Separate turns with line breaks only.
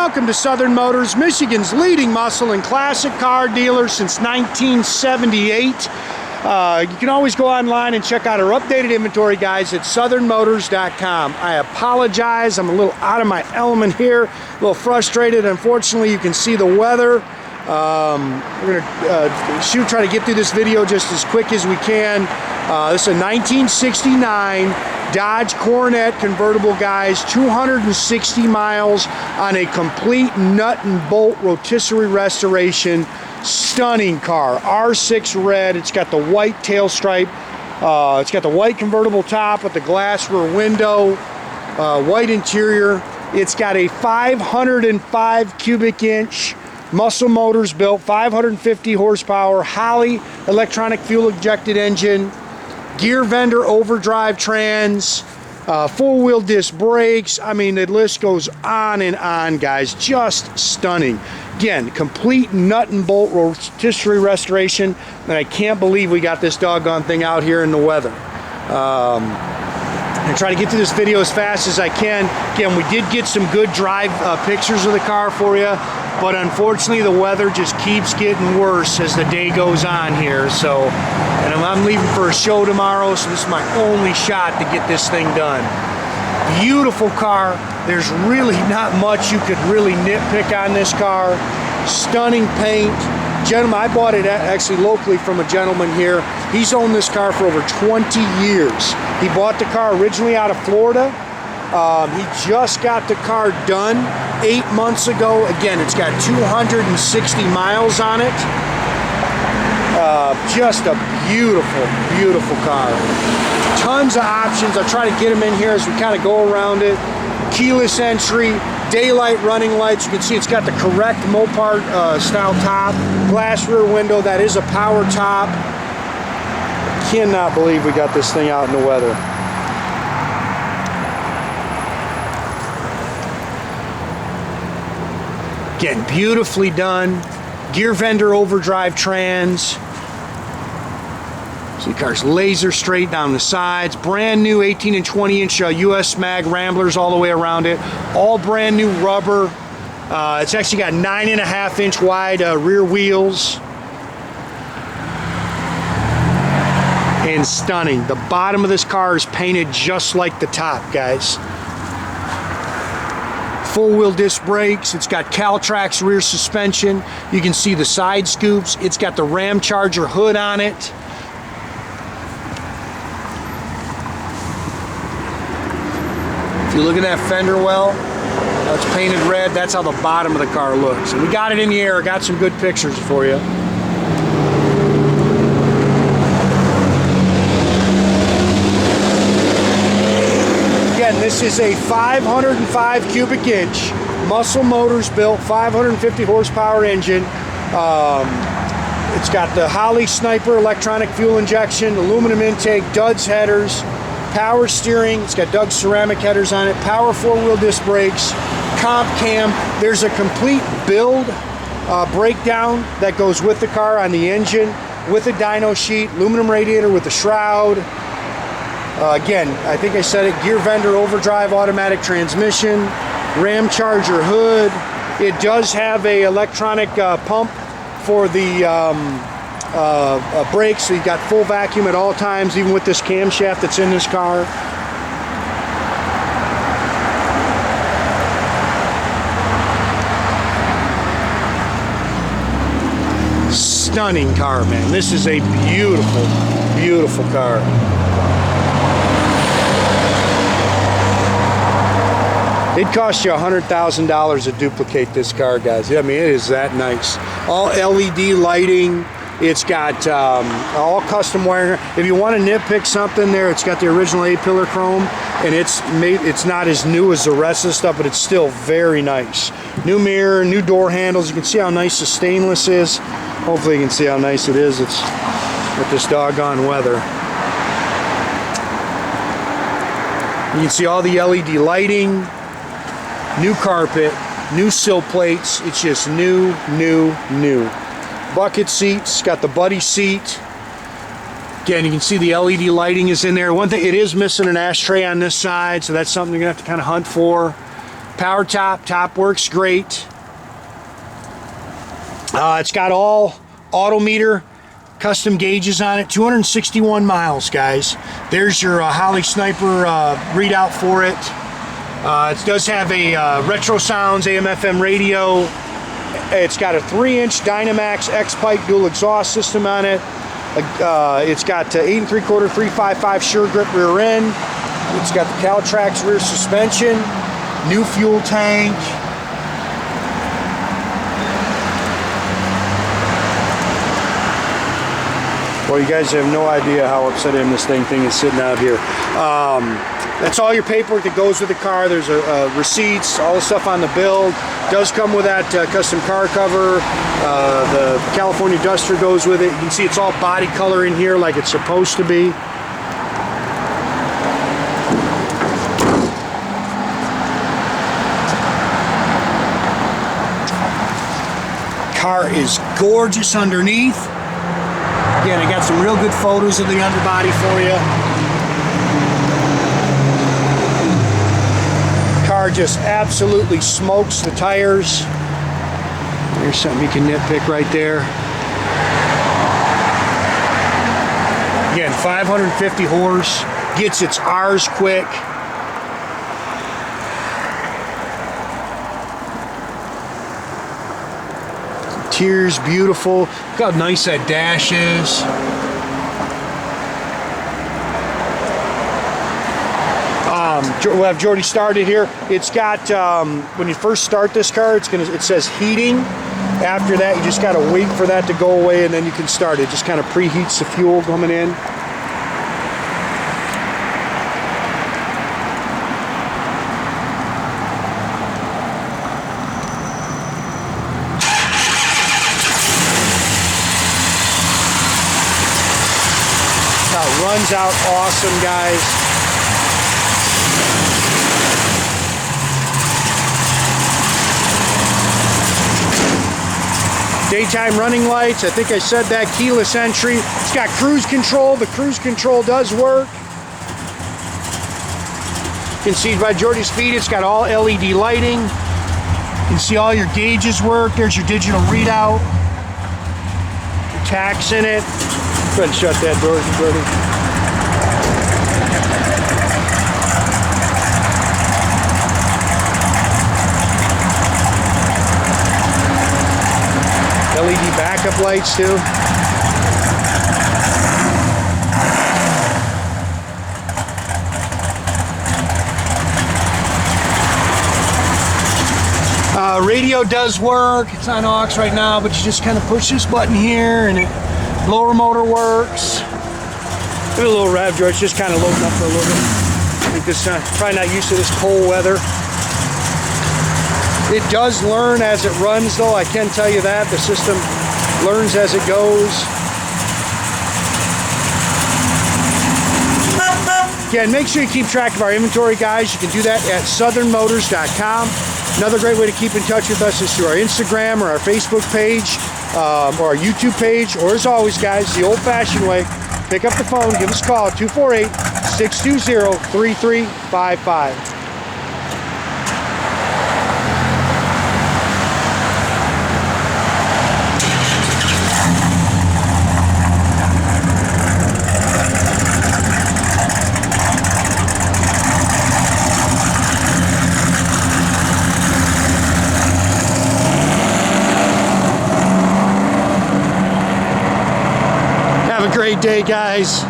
Welcome to Southern Motors, Michigan's leading muscle and classic car dealer since 1978. You can always go online and check out our updated inventory, guys, at southernmotors.com. I apologize, I'm a little out of my element here, a little frustrated. Unfortunately, you can see the weather. We're going to try to get through this video just as quick as we can. This is a 1969 Dodge Coronet convertible, guys, 260 miles on a complete nut and bolt rotisserie restoration. Stunning car, R6 red. It's got the white tail stripe. It's got the white convertible top with the glass rear window, white interior. It's got a 505 cubic inch Muscle Motors built, 550 horsepower, Holley electronic fuel injected engine, gear vendor overdrive trans, four-wheel disc brakes. I mean, the list goes on and on, guys. Just stunning. Again, complete nut and bolt rotisserie restoration, and I can't believe we got this doggone thing out here in the weather. I'm trying to get through this video as fast as I can. Again, we did get some good drive pictures of the car for you, but unfortunately the weather just keeps getting worse as the day goes on here. So, and I'm leaving for a show tomorrow, so this is my only shot to get this thing done. Beautiful car. There's really not much you could really nitpick on this car. Stunning paint. Gentlemen, I bought it actually locally from a gentleman here. He's owned this car for over 20 years. He bought the car originally out of Florida. He just got the car done 8 months ago. Again, it's got 260 miles on it. Just a beautiful, beautiful car. Tons of options. I'll try to get them in here as we kind of go around it. Keyless entry, daylight running lights. You can see it's got the correct Mopar style top, glass rear window. That is a power top. Cannot believe we got this thing out in the weather. Again, beautifully done. Gear vendor overdrive trans. So the car's laser straight down the sides. Brand new 18 and 20 inch US mag ramblers all the way around it. All brand new rubber. It's actually got 9.5 inch wide rear wheels. And stunning. The bottom of this car is painted just like the top, guys. Four-wheel disc brakes. It's got Caltrax rear suspension. You can see the side scoops. It's got the Ramcharger hood on it. If you look at that fender well, it's painted red. That's how the bottom of the car looks. And we got it in the air. Got some good pictures for you. Again, this is a 505 cubic inch Muscle Motors built, 550 horsepower engine. It's got the Holley Sniper electronic fuel injection, aluminum intake, Duds headers, power steering. It's got Doug ceramic headers on it, power four-wheel disc brakes, comp cam. There's a complete build breakdown that goes with the car on the engine, with a dyno sheet, aluminum radiator with a shroud. Again, I think I said it, gear vendor overdrive automatic transmission, Ramcharger hood. It does have a electronic pump for the brakes, so you've got full vacuum at all times, even with this camshaft that's in this car. Stunning car, man. This is a beautiful, beautiful car. It cost you $100,000 to duplicate this car, guys. I mean, it is that nice. All LED lighting. It's got all custom wiring. If you want to nitpick something there, it's got the original A-pillar chrome, and it's not as new as the rest of the stuff, but it's still very nice. New mirror, new door handles. You can see how nice the stainless is. Hopefully you can see how nice it is. It's with this doggone weather. You can see all the LED lighting. New carpet, new sill plates. It's just new, new, new. Bucket seats, got the buddy seat. Again, you can see the LED lighting is in there. One thing, it is missing an ashtray on this side, so that's something you're gonna have to kind of hunt for. Power top. Top works great. It's got all Autometer custom gauges on it. 261 miles, guys. There's your Holley Sniper readout for it. It does have a retro sounds AM/FM radio. It's got a 3-inch Dynomax X-pipe dual exhaust system on it. It's got 8 3/4 355 sure grip rear end. It's got the Caltrax rear suspension, new fuel tank. Well, you guys have no idea how upset I am this thing is sitting out here. That's all your paperwork that goes with the car. There's receipts, all the stuff on the build. Does come with that custom car cover. The California Duster goes with it. You can see it's all body color in here like it's supposed to be. Car is gorgeous underneath. Again, I got some real good photos of the underbody for you. Car just absolutely smokes the tires. There's something you can nitpick right there. Again, 550 horse, gets its R's quick. Interior's beautiful. Look how nice that dash is. We'll have Jordy started here. It's got when you first start this car, it says heating. After that, you just got to wait for that to go away, and then you can start it. Just kind of preheats the fuel coming in. Runs out awesome, guys. Daytime running lights, I think I said that. Keyless entry. It's got cruise control. The cruise control does work. You can see by Jordy's feet, it's got all LED lighting. You can see all your gauges work. There's your digital readout. Your tax in it. Go ahead and shut that door, Jordy. LED backup lights too. Radio does work. It's on aux right now, but you just kind of push this button here and blower motor works. Give it a little rev, George. Just kind of loading up for a little bit. I think this probably not used to this cold weather. It does learn as it runs, though. I can tell you that. The system learns as it goes. Again, make sure you keep track of our inventory, guys. You can do that at southernmotors.com. Another great way to keep in touch with us is through our Instagram or our Facebook page or our YouTube page. Or as always, guys, the old-fashioned way, pick up the phone, give us a call at 248-620-3355. Have a great day, guys.